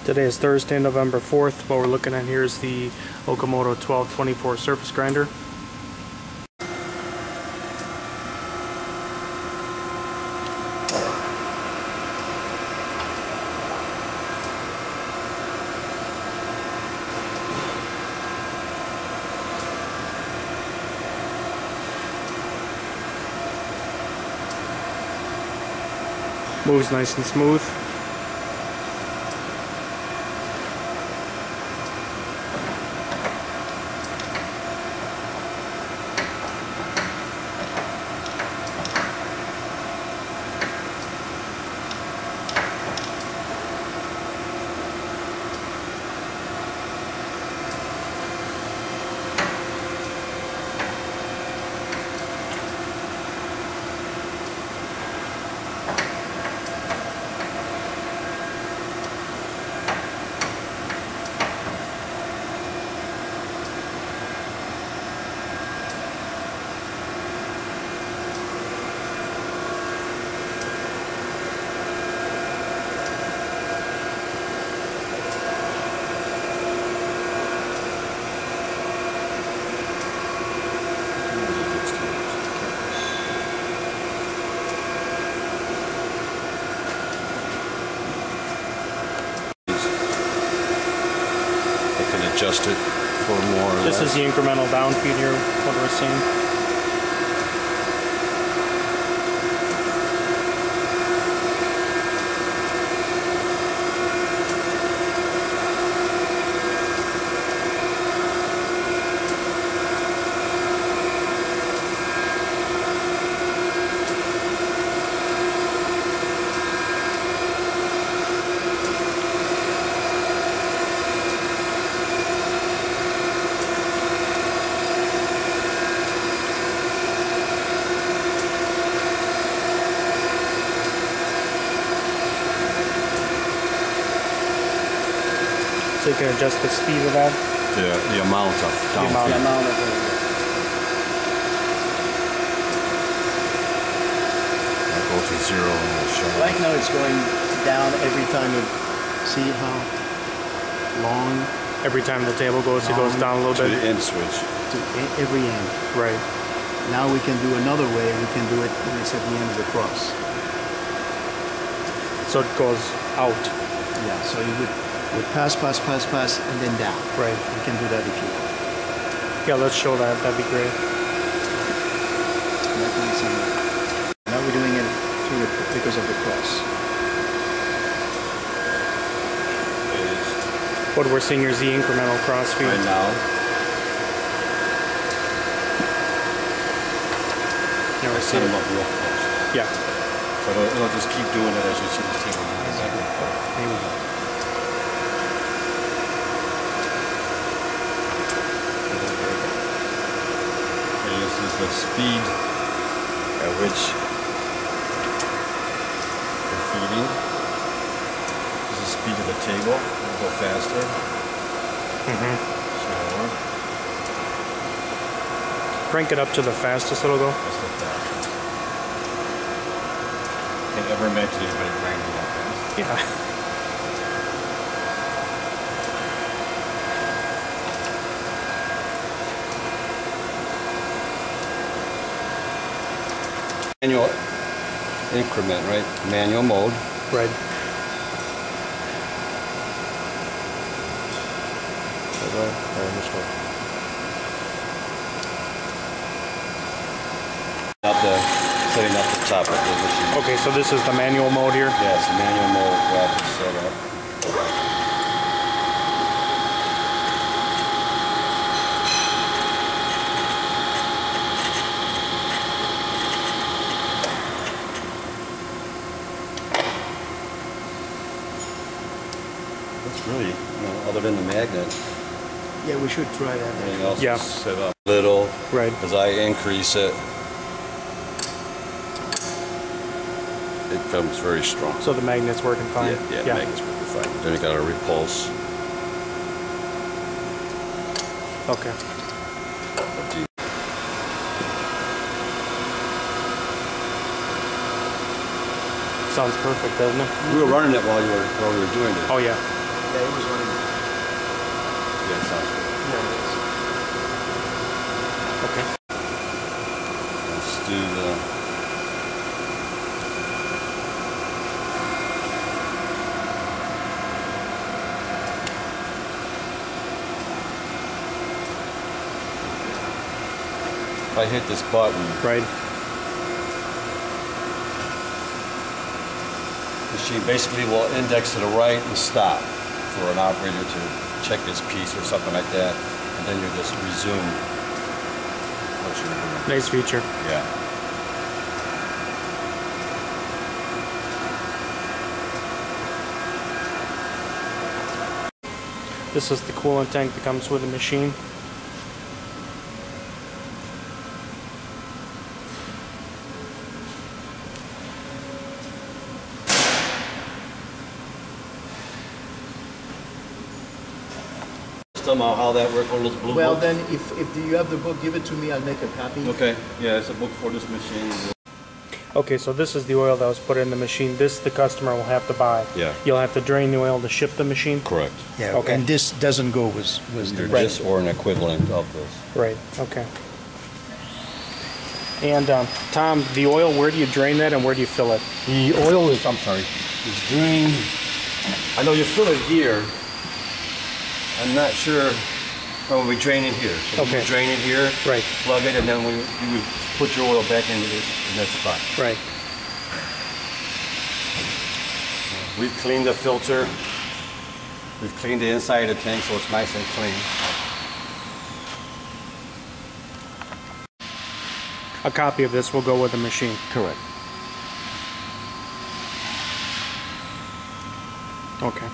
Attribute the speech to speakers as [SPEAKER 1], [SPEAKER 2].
[SPEAKER 1] Today is Thursday, November 4th. What we're looking at here is the Okamoto 1224 surface grinder. Moves nice and smooth.
[SPEAKER 2] Adjust it for more or
[SPEAKER 1] This
[SPEAKER 2] less.
[SPEAKER 1] is the incremental down feed here, what we're seeing. So you can adjust the speed of that?
[SPEAKER 2] The amount of down feed.
[SPEAKER 1] The amount of it.
[SPEAKER 2] I'll go to 0 and we'll show you.
[SPEAKER 3] Right now it's going down every time you see how long
[SPEAKER 1] Every time the table goes, it goes down a little
[SPEAKER 2] to
[SPEAKER 1] bit?
[SPEAKER 2] the end switch.
[SPEAKER 3] to every end.
[SPEAKER 1] Right.
[SPEAKER 3] Now we can do another way. We can do it when it's at the end of the cross.
[SPEAKER 1] So it goes out.
[SPEAKER 3] Yeah, so you would pass, and then down.
[SPEAKER 1] Right.
[SPEAKER 3] You can do that if you want.
[SPEAKER 1] Yeah, let's show that. That'd be great.
[SPEAKER 3] Now we're doing it because of the cross.
[SPEAKER 1] What we're seeing here is the incremental cross feed.
[SPEAKER 2] Right now.
[SPEAKER 1] Now we're
[SPEAKER 2] Set
[SPEAKER 1] seeing
[SPEAKER 2] them up real close.
[SPEAKER 1] Yeah.
[SPEAKER 2] So it'll just keep doing it as you see this table moving back and forth.
[SPEAKER 1] There we go.
[SPEAKER 2] This is the speed at which you're feeding. This is the speed of the table. It'll go faster. Slower.
[SPEAKER 1] Crank it up to the fastest it'll go.
[SPEAKER 2] That's the fastest. Can't ever imagine anybody grinding that fast.
[SPEAKER 1] Yeah.
[SPEAKER 2] Manual increment, right? Manual mode.
[SPEAKER 1] Right.
[SPEAKER 2] Setting up the top of the machine.
[SPEAKER 1] Okay, so this is the manual mode here.
[SPEAKER 2] Yes, manual mode graphics setup. That's really, other than the magnet,
[SPEAKER 3] Yeah, we should try that.
[SPEAKER 2] everything else
[SPEAKER 1] Yeah.
[SPEAKER 2] is set up little.
[SPEAKER 1] Right.
[SPEAKER 2] As I increase it, it comes very strong.
[SPEAKER 1] So the magnet's working fine.
[SPEAKER 2] Yeah, magnet's working fine. Then you got a repulse.
[SPEAKER 1] Okay. Sounds perfect, doesn't it?
[SPEAKER 2] We were running it while we were doing it.
[SPEAKER 1] Oh yeah.
[SPEAKER 3] Yeah, it was running.
[SPEAKER 2] Yeah, it sounds good.
[SPEAKER 3] Yeah, it is.
[SPEAKER 1] Okay.
[SPEAKER 2] Let's do the... If I hit this button,
[SPEAKER 1] Right.
[SPEAKER 2] the machine basically will index to the right and stop for an operator to check his piece or something like that, and then you just resume what you're doing.
[SPEAKER 1] Nice feature.
[SPEAKER 2] Yeah.
[SPEAKER 1] This is the coolant tank that comes with the machine.
[SPEAKER 2] Somehow how that works on those blue
[SPEAKER 3] Well,
[SPEAKER 2] books.
[SPEAKER 3] then, if you have the book, give it to me. I'll make a copy.
[SPEAKER 2] Okay, yeah, it's a book for this machine.
[SPEAKER 1] Okay, so this is the oil that was put in the machine. This the customer will have to buy.
[SPEAKER 2] Yeah.
[SPEAKER 1] You'll have to drain the oil to ship the machine.
[SPEAKER 2] Correct.
[SPEAKER 3] Yeah.
[SPEAKER 1] Okay.
[SPEAKER 3] And this doesn't go with
[SPEAKER 2] Either
[SPEAKER 3] the.
[SPEAKER 2] this or an equivalent of this.
[SPEAKER 1] Right. Okay. And Tom, the oil, where do you drain that and where do you fill it?
[SPEAKER 2] The oil is, I'm sorry, is drained. I know you fill it here. I'm not sure when we drain it here. So
[SPEAKER 1] Okay.
[SPEAKER 2] you drain it here,
[SPEAKER 1] Right.
[SPEAKER 2] plug it, and then you would put your oil back into this spot.
[SPEAKER 1] Right.
[SPEAKER 2] We've cleaned the filter. We've cleaned the inside of the tank so it's nice and clean.
[SPEAKER 1] A copy of this will go with the machine.
[SPEAKER 2] Correct.
[SPEAKER 1] Okay.